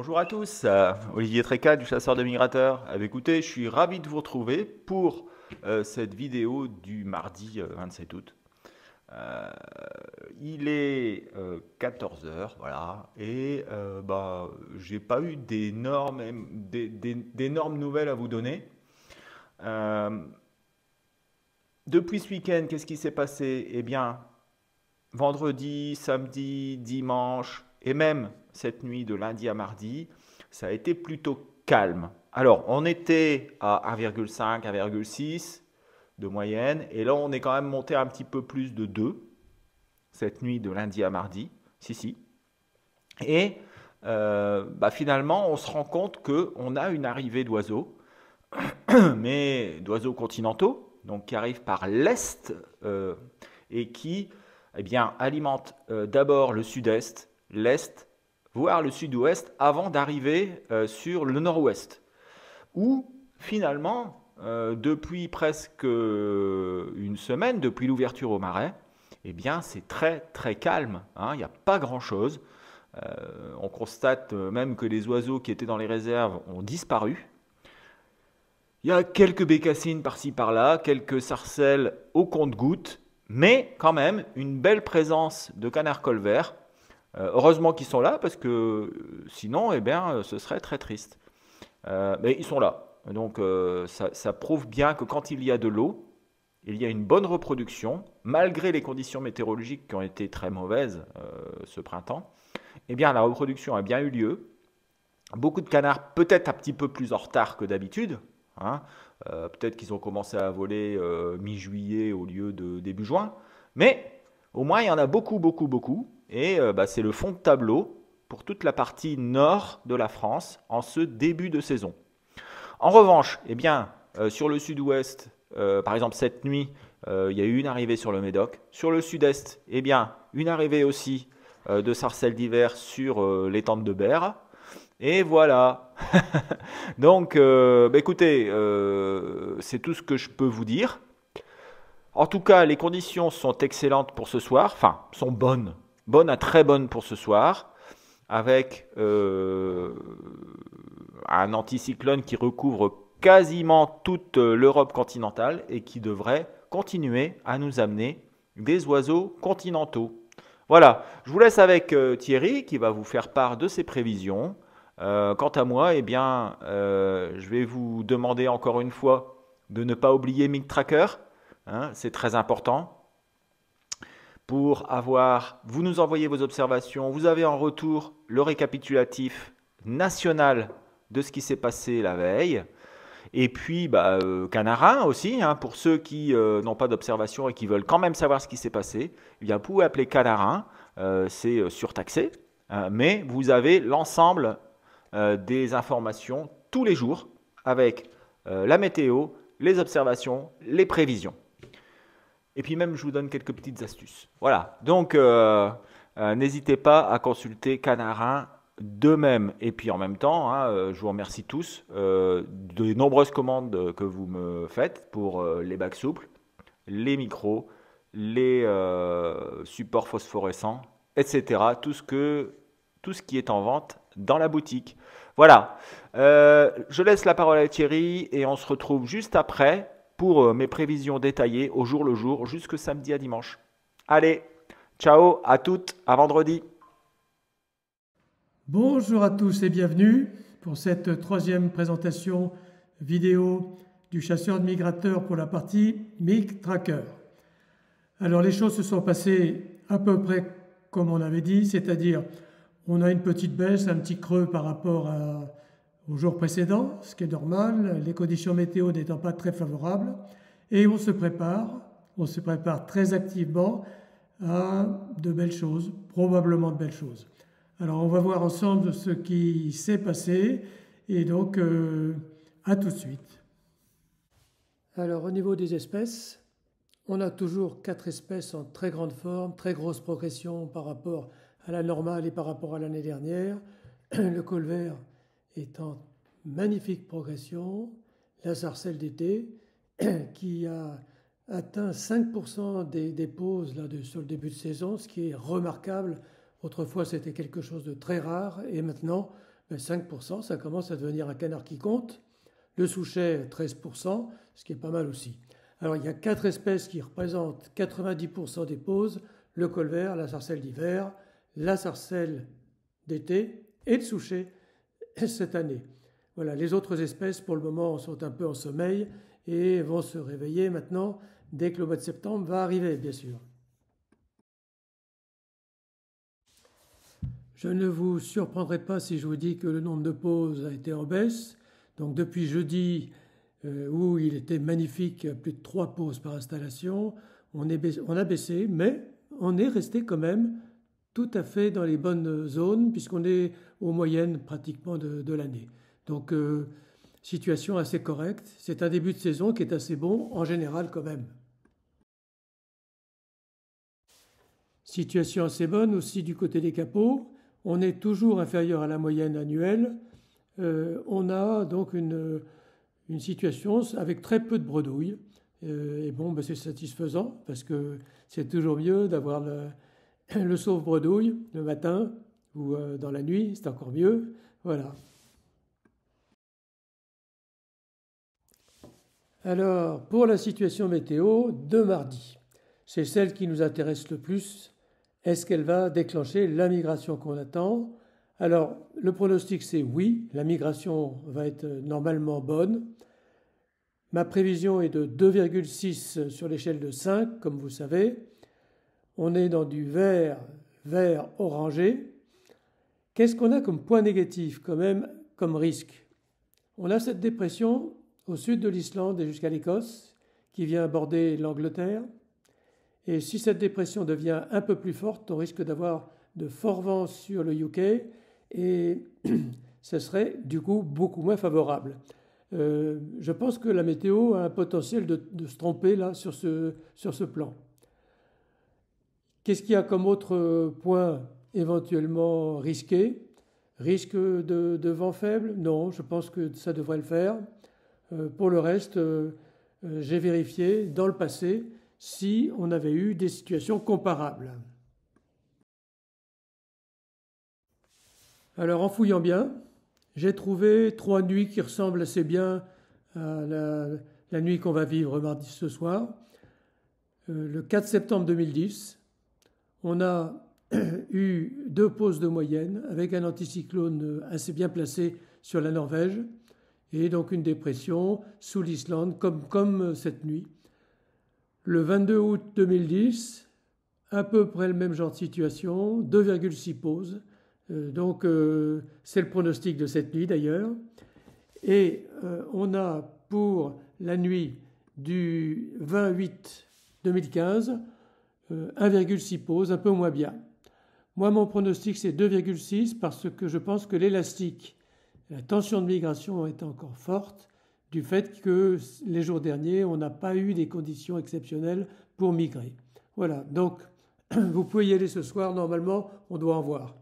Bonjour à tous, Olivier Trécat du Chasseur de Migrateurs. Écoutez, je suis ravi de vous retrouver pour cette vidéo du mardi 27 août. Euh, il est 14 heures, voilà, et j'ai pas eu d'énormes nouvelles à vous donner. Euh, Depuis ce week-end, qu'est-ce qui s'est passé? Eh bien, vendredi, samedi, dimanche et même cette nuit de lundi à mardi, ça a été plutôt calme. Alors, on était à 1,5, 1,6 de moyenne et là, on est quand même monté un petit peu plus de 2 cette nuit de lundi à mardi. Si, si. Et finalement, on se rend compte qu'on a une arrivée d'oiseaux, mais d'oiseaux continentaux, donc qui arrivent par l'est et qui alimentent d'abord le sud-est, l'est, voire le sud-ouest, avant d'arriver sur le nord-ouest. Où finalement, depuis presque une semaine, depuis l'ouverture au marais, c'est très très calme, hein, il n'y a pas grand-chose. On constate même que les oiseaux qui étaient dans les réserves ont disparu. Il y a quelques bécassines par-ci par-là, quelques sarcelles au compte-gouttes, mais quand même une belle présence de canards colverts. Heureusement qu'ils sont là parce que sinon, ce serait très triste. Mais ils sont là. Donc ça prouve bien que quand il y a de l'eau, il y a une bonne reproduction, malgré les conditions météorologiques qui ont été très mauvaises ce printemps. Eh bien, la reproduction a bien eu lieu. Beaucoup de canards, peut-être un petit peu plus en retard que d'habitude, hein. Peut-être qu'ils ont commencé à voler mi-juillet au lieu de début juin. Mais au moins, il y en a beaucoup, beaucoup, beaucoup. Et c'est le fond de tableau pour toute la partie nord de la France en ce début de saison. En revanche, sur le sud-ouest, par exemple cette nuit, il y a eu une arrivée sur le Médoc. Sur le sud-est, une arrivée aussi de sarcelles d'hiver sur les tentes de Berre. Et voilà. Donc, écoutez, c'est tout ce que je peux vous dire. En tout cas, les conditions sont excellentes pour ce soir. Enfin, sont bonnes. Bonnes à très bonnes pour ce soir. Avec un anticyclone qui recouvre quasiment toute l'Europe continentale et qui devrait continuer à nous amener des oiseaux continentaux. Voilà, je vous laisse avec Thierry qui va vous faire part de ses prévisions. Quant à moi, je vais vous demander encore une fois de ne pas oublier MigTracker, hein, c'est très important. Vous nous envoyez vos observations, vous avez en retour le récapitulatif national de ce qui s'est passé la veille. Et puis, Canarin aussi, hein, pour ceux qui n'ont pas d'observation et qui veulent quand même savoir ce qui s'est passé, vous pouvez appeler Canarin, c'est surtaxé, mais vous avez l'ensemble des informations tous les jours avec la météo, les observations, les prévisions. Et puis même, je vous donne quelques petites astuces. Voilà, donc n'hésitez pas à consulter Canarin de même. Et puis en même temps, hein, je vous remercie tous des nombreuses commandes que vous me faites pour les bacs souples, les micros, les supports phosphorescents, etc. Tout ce qui est en vente dans la boutique. Voilà, je laisse la parole à Thierry et on se retrouve juste après pour mes prévisions détaillées au jour le jour jusque samedi à dimanche. Allez, ciao à toutes, à vendredi. Bonjour à tous et bienvenue pour cette troisième présentation vidéo du chasseur de migrateurs pour la partie MigTracker. Alors les choses se sont passées à peu près comme on avait dit, c'est-à-dire on a une petite baisse, un petit creux par rapport au jour précédent, ce qui est normal, les conditions météo n'étant pas très favorables, et on se prépare très activement à de belles choses, probablement de belles choses. Alors on va voir ensemble ce qui s'est passé, et donc à tout de suite. Alors au niveau des espèces, on a toujours 4 espèces en très grande forme, très grosse progression par rapport à la normale et par rapport à l'année dernière. Le colvert est en magnifique progression, la sarcelle d'été qui a atteint 5% des poses sur le début de saison, ce qui est remarquable. Autrefois c'était quelque chose de très rare et maintenant ben 5%, ça commence à devenir un canard qui compte. Le souchet, 13%, ce qui est pas mal aussi. Alors il y a 4 espèces qui représentent 90% des poses, le colvert, la sarcelle d'hiver, la sarcelle d'été et de souchet cette année. Voilà, les autres espèces pour le moment sont un peu en sommeil et vont se réveiller maintenant dès que le mois de septembre va arriver, bien sûr. Je ne vous surprendrai pas si je vous dis que le nombre de poses a été en baisse. Donc depuis jeudi, où il était magnifique, plus de 3 poses par installation, on a baissé, mais on est resté quand même tout à fait dans les bonnes zones, puisqu'on est aux moyennes pratiquement de l'année. Donc situation assez correcte. C'est un début de saison qui est assez bon, en général quand même. Situation assez bonne aussi du côté des capots. On est toujours inférieur à la moyenne annuelle. On a donc une situation avec très peu de bredouilles. Et bon, ben c'est satisfaisant parce que c'est toujours mieux d'avoir le sauve-bredouille le matin ou dans la nuit, c'est encore mieux. Voilà. Alors, pour la situation météo de mardi, c'est celle qui nous intéresse le plus. Est-ce qu'elle va déclencher la migration qu'on attend? Alors, le pronostic, c'est oui, la migration va être normalement bonne. Ma prévision est de 2,6 sur l'échelle de 5, comme vous savez. On est dans du vert orangé. Qu'est-ce qu'on a comme point négatif quand même, comme risque? On a cette dépression au sud de l'Islande et jusqu'à l'Écosse, qui vient aborder l'Angleterre. Et si cette dépression devient un peu plus forte, on risque d'avoir de forts vents sur le UK et ce serait du coup beaucoup moins favorable. Je pense que la météo a un potentiel de se tromper là sur ce plan. Qu'est-ce qu'il y a comme autre point éventuellement risqué? Risque de vent faible? Non, je pense que ça devrait le faire. Pour le reste, j'ai vérifié dans le passé si on avait eu des situations comparables. Alors en fouillant bien, j'ai trouvé 3 nuits qui ressemblent assez bien à la nuit qu'on va vivre mardi ce soir. Le 4 septembre 2010, on a eu 2 poses de moyenne avec un anticyclone assez bien placé sur la Norvège et donc une dépression sous l'Islande comme cette nuit. Le 22 août 2010, à peu près le même genre de situation, 2,6 poses. Donc c'est le pronostic de cette nuit d'ailleurs. Et on a pour la nuit du 28 2015 1,6 poses, un peu moins bien. Moi mon pronostic c'est 2,6 parce que je pense que l'élastique, la tension de migration est encore forte du fait que les jours derniers, on n'a pas eu des conditions exceptionnelles pour migrer. Voilà, donc vous pouvez y aller ce soir, normalement, on doit en voir.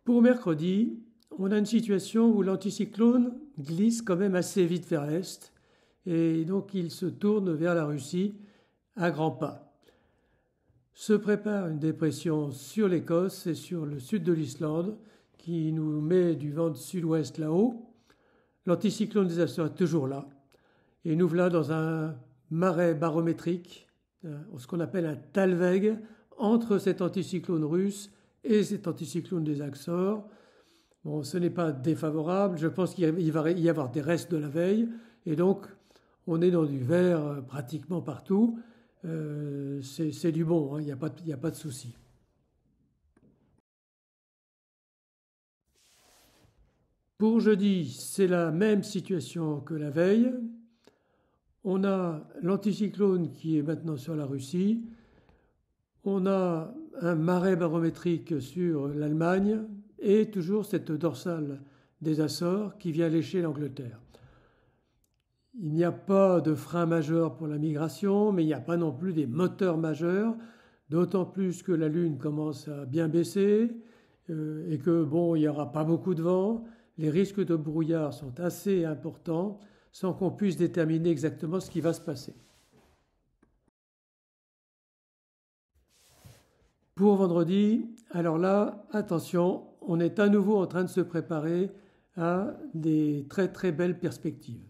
Pour mercredi, on a une situation où l'anticyclone glisse quand même assez vite vers l'est, et donc il se tourne vers la Russie à grands pas. Se prépare une dépression sur l'Écosse et sur le sud de l'Islande, qui nous met du vent de sud-ouest là-haut. L'anticyclone des Açores est toujours là. Et nous voilà dans un marais barométrique, ce qu'on appelle un talweg, entre cet anticyclone russe et cet anticyclone des Açores. Bon, ce n'est pas défavorable. Je pense qu'il va y avoir des restes de la veille. Et donc, on est dans du vert pratiquement partout. C'est du bon, hein, il n'y a pas de souci. Pour jeudi, c'est la même situation que la veille. On a l'anticyclone qui est maintenant sur la Russie. On a un marais barométrique sur l'Allemagne et toujours cette dorsale des Açores qui vient lécher l'Angleterre. Il n'y a pas de frein majeur pour la migration, mais il n'y a pas non plus des moteurs majeurs, d'autant plus que la Lune commence à bien baisser et que bon, il n'y aura pas beaucoup de vent. Les risques de brouillard sont assez importants sans qu'on puisse déterminer exactement ce qui va se passer. Pour vendredi, alors là, attention, on est à nouveau en train de se préparer à des très très belles perspectives.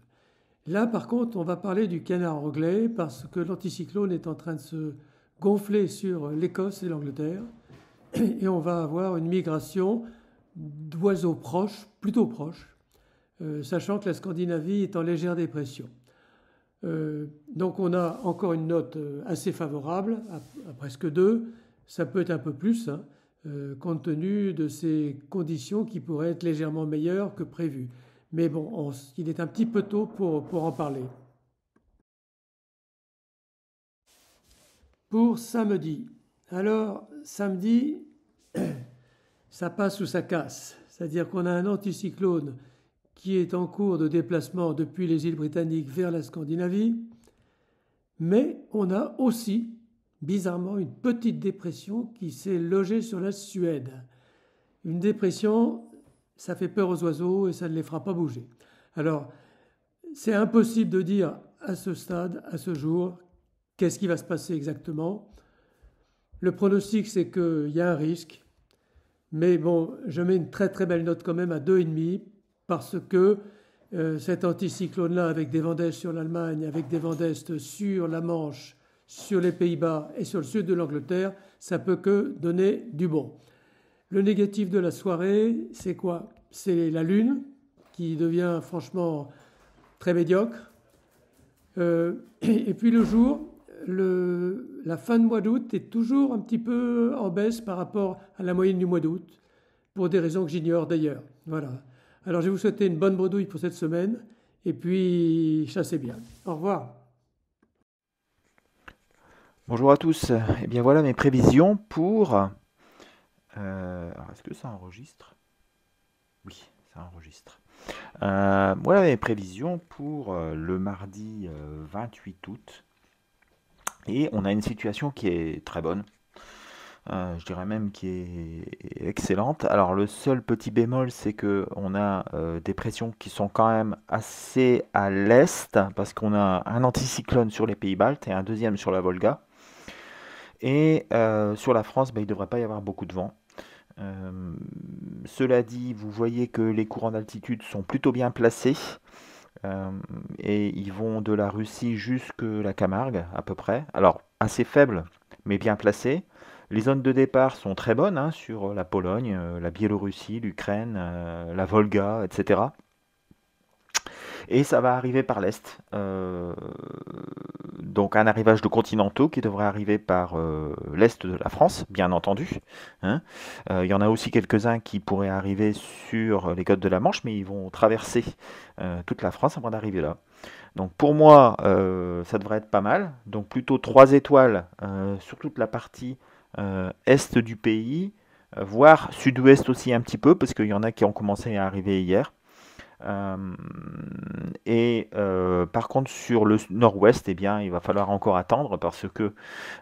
Là, par contre, on va parler du canard anglais parce que l'anticyclone est en train de se gonfler sur l'Écosse et l'Angleterre et on va avoir une migration d'oiseaux proches, plutôt proches, sachant que la Scandinavie est en légère dépression. Donc on a encore une note assez favorable, à presque 2. Ça peut être un peu plus, hein, compte tenu de ces conditions qui pourraient être légèrement meilleures que prévues. Mais bon, il est un petit peu tôt pour en parler. Pour samedi. Alors, samedi, ça passe ou ça casse. C'est-à-dire qu'on a un anticyclone qui est en cours de déplacement depuis les îles britanniques vers la Scandinavie, mais on a aussi, bizarrement, une petite dépression qui s'est logée sur la Suède. Une dépression, ça fait peur aux oiseaux et ça ne les fera pas bouger. Alors, c'est impossible de dire à ce stade, à ce jour, qu'est-ce qui va se passer exactement. Le pronostic, c'est qu'il y a un risque, mais bon, je mets une très très belle note quand même à 2,5 parce que cet anticyclone-là, avec des vents d'est sur l'Allemagne, avec des vents d'est sur la Manche, sur les Pays-Bas et sur le sud de l'Angleterre, ça peut que donner du bon. Le négatif de la soirée, c'est quoi? C'est la Lune, qui devient franchement très médiocre. Et puis le jour, la fin de mois d'août est toujours un petit peu en baisse par rapport à la moyenne du mois d'août, pour des raisons que j'ignore d'ailleurs. Voilà. Alors je vais vous souhaiter une bonne bredouille pour cette semaine, et puis chassez bien. Au revoir. Bonjour à tous. Eh bien voilà mes prévisions pour... alors est-ce que ça enregistre? Oui, ça enregistre. Voilà mes prévisions pour le mardi 28 août. Et on a une situation qui est très bonne. Je dirais même qui est excellente. Alors le seul petit bémol, c'est que on a des pressions qui sont quand même assez à l'est, parce qu'on a un anticyclone sur les pays baltes et un deuxième sur la Volga. Et sur la France, il ne devrait pas y avoir beaucoup de vent. Cela dit, vous voyez que les courants d'altitude sont plutôt bien placés. Et ils vont de la Russie jusque la Camargue, à peu près. Alors, assez faibles, mais bien placés. Les zones de départ sont très bonnes, hein, sur la Pologne, la Biélorussie, l'Ukraine, la Volga, etc. Et ça va arriver par l'Est. Donc un arrivage de continentaux qui devrait arriver par l'Est de la France, bien entendu. Hein. Il y en a aussi quelques-uns qui pourraient arriver sur les côtes de la Manche, mais ils vont traverser toute la France avant d'arriver là. Donc pour moi, ça devrait être pas mal. Donc plutôt 3 étoiles sur toute la partie est du pays, voire sud-ouest aussi un petit peu, parce qu'il y en a qui ont commencé à arriver hier. Par contre, sur le nord-ouest, eh bien, il va falloir encore attendre parce que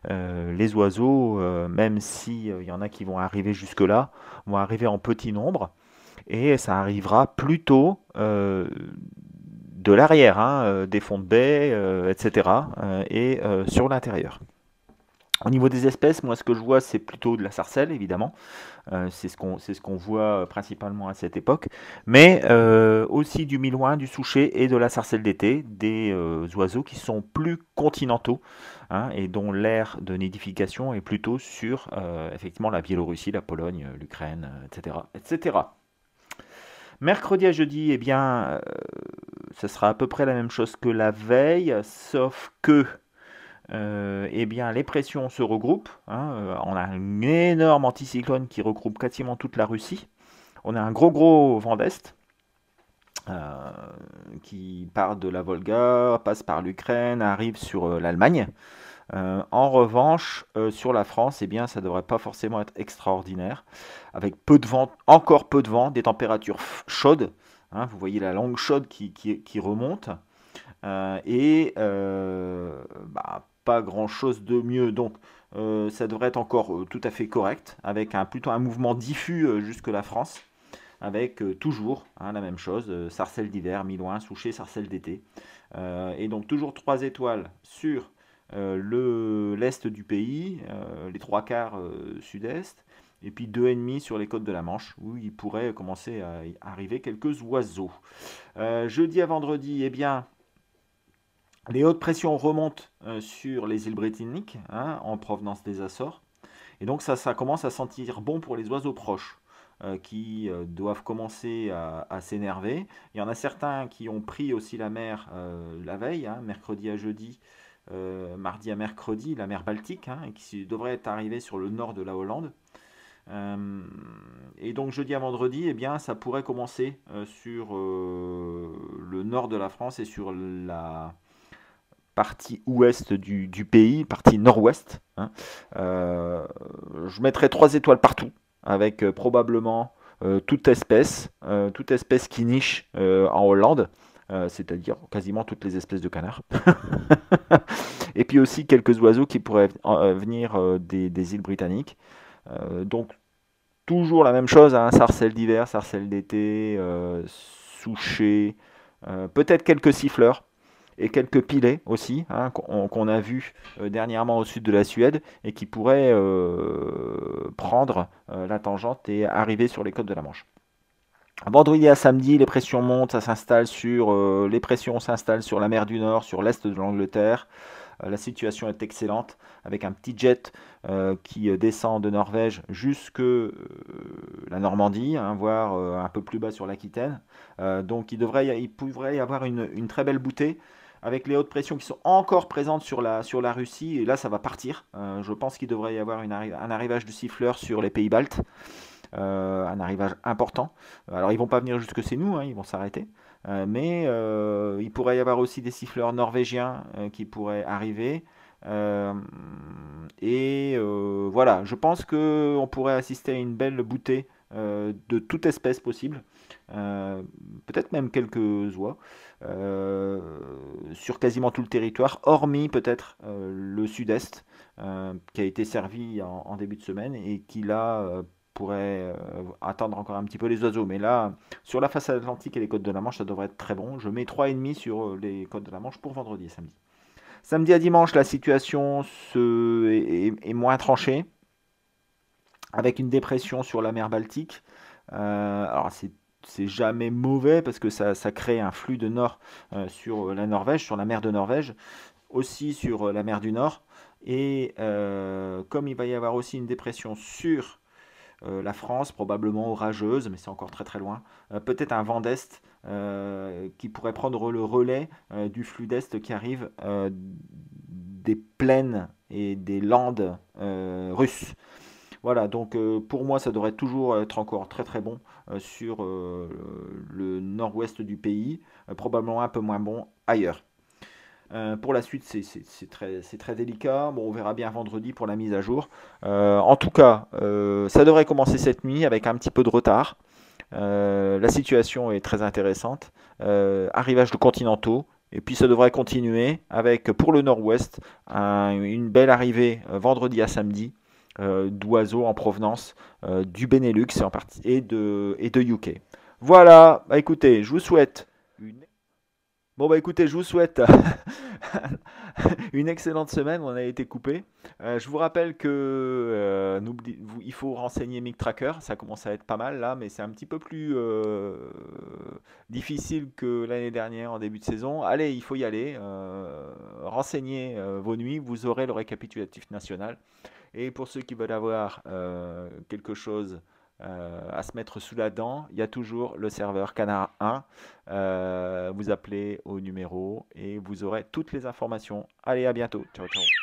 les oiseaux, même s'il y en a qui vont arriver jusque-là, vont arriver en petit nombre et ça arrivera plutôt de l'arrière, hein, des fonds de baie, etc. et sur l'intérieur. Au niveau des espèces, moi ce que je vois c'est plutôt de la sarcelle évidemment, c'est ce qu'on voit principalement à cette époque, mais aussi du milouin, du souchet et de la sarcelle d'été, des oiseaux qui sont plus continentaux, hein, et dont l'aire de nidification est plutôt sur effectivement la Biélorussie, la Pologne, l'Ukraine, etc., etc. Mercredi à jeudi, eh bien, ce sera à peu près la même chose que la veille, sauf que eh bien, les pressions se regroupent. Hein, on a un énorme anticyclone qui regroupe quasiment toute la Russie. On a un gros vent d'Est qui part de la Volga, passe par l'Ukraine, arrive sur l'Allemagne. En revanche, sur la France, eh bien, ça ne devrait pas forcément être extraordinaire. Avec peu de vent, encore peu de vent, des températures chaudes. Hein, vous voyez la longue chaude qui remonte. Pas grand chose de mieux, donc ça devrait être encore tout à fait correct, avec plutôt un mouvement diffus jusque la France, avec toujours la même chose, sarcelle d'hiver, milouin, souchet, sarcelle d'été, et donc toujours 3 étoiles sur l'est du pays, les trois quarts sud-est, et puis 2,5 sur les côtes de la Manche, où il pourrait commencer à y arriver quelques oiseaux. Jeudi à vendredi, eh bien, les hautes pressions remontent sur les îles britanniques, hein, en provenance des Açores. Et donc ça commence à sentir bon pour les oiseaux proches qui doivent commencer à s'énerver. Il y en a certains qui ont pris aussi la mer la veille, hein, mercredi à jeudi, mardi à mercredi, la mer Baltique, hein, et qui devrait être arrivée sur le nord de la Hollande. Et donc jeudi à vendredi, eh bien, ça pourrait commencer sur le nord de la France et sur la partie ouest du pays, partie nord-ouest, hein. Je mettrai 3 étoiles partout, avec probablement toute espèce qui niche en Hollande, c'est-à-dire quasiment toutes les espèces de canards. Et puis aussi quelques oiseaux qui pourraient venir des îles britanniques. Donc toujours la même chose, hein, sarcelles d'hiver, sarcelles d'été, souchets, peut-être quelques siffleurs et quelques pilets aussi, hein, qu'on a vu dernièrement au sud de la Suède et qui pourraient prendre la tangente et arriver sur les côtes de la Manche. Vendredi à samedi, les pressions montent, les pressions s'installent sur la mer du Nord, sur l'est de l'Angleterre. La situation est excellente avec un petit jet qui descend de Norvège jusque la Normandie, hein, voire un peu plus bas sur l'Aquitaine. Donc il pourrait y avoir une très belle bouttée avec les hautes pressions qui sont encore présentes sur la Russie. Et là, ça va partir. Je pense qu'il devrait y avoir un arrivage de siffleurs sur les pays baltes. Un arrivage important. Alors ils vont pas venir jusque chez nous, hein, ils vont s'arrêter. Mais il pourrait y avoir aussi des siffleurs norvégiens qui pourraient arriver. Voilà, je pense qu'on pourrait assister à une belle bouttée de toute espèce possible. Peut-être même quelques oies sur quasiment tout le territoire, hormis peut-être le sud-est qui a été servi en début de semaine et qui là pourrait attendre encore un petit peu les oiseaux. Mais là, sur la façade atlantique et les côtes de la Manche, ça devrait être très bon. Je mets 3,5 sur les côtes de la Manche pour vendredi et samedi. Samedi à dimanche, la situation est moins tranchée, avec une dépression sur la mer Baltique. Alors c'est jamais mauvais parce que ça crée un flux de nord sur la Norvège, sur la mer de Norvège, aussi sur la mer du Nord. Et comme il va y avoir aussi une dépression sur la France, probablement orageuse, mais c'est encore très très loin. Peut-être un vent d'Est qui pourrait prendre le relais du flux d'Est qui arrive des plaines et des landes russes. Voilà, donc pour moi, ça devrait toujours être encore très très bon sur le nord-ouest du pays, probablement un peu moins bon ailleurs. Pour la suite, c'est très délicat. Bon, on verra bien vendredi pour la mise à jour. En tout cas, ça devrait commencer cette nuit avec un petit peu de retard. La situation est très intéressante. Arrivage de continentaux. Et puis ça devrait continuer avec, pour le nord-ouest, une belle arrivée vendredi à samedi d'oiseaux en provenance du Benelux et de UK. Voilà, bah écoutez, je vous souhaite une excellente semaine. On a été coupé. Je vous rappelle que il faut renseigner MigTracker. Ça commence à être pas mal là, mais c'est un petit peu plus difficile que l'année dernière en début de saison. Allez, il faut y aller. Renseignez vos nuits. Vous aurez le récapitulatif national. Et pour ceux qui veulent avoir quelque chose à se mettre sous la dent, il y a toujours le serveur Canard 1. Vous appelez au numéro et vous aurez toutes les informations. Allez, à bientôt. Ciao, ciao.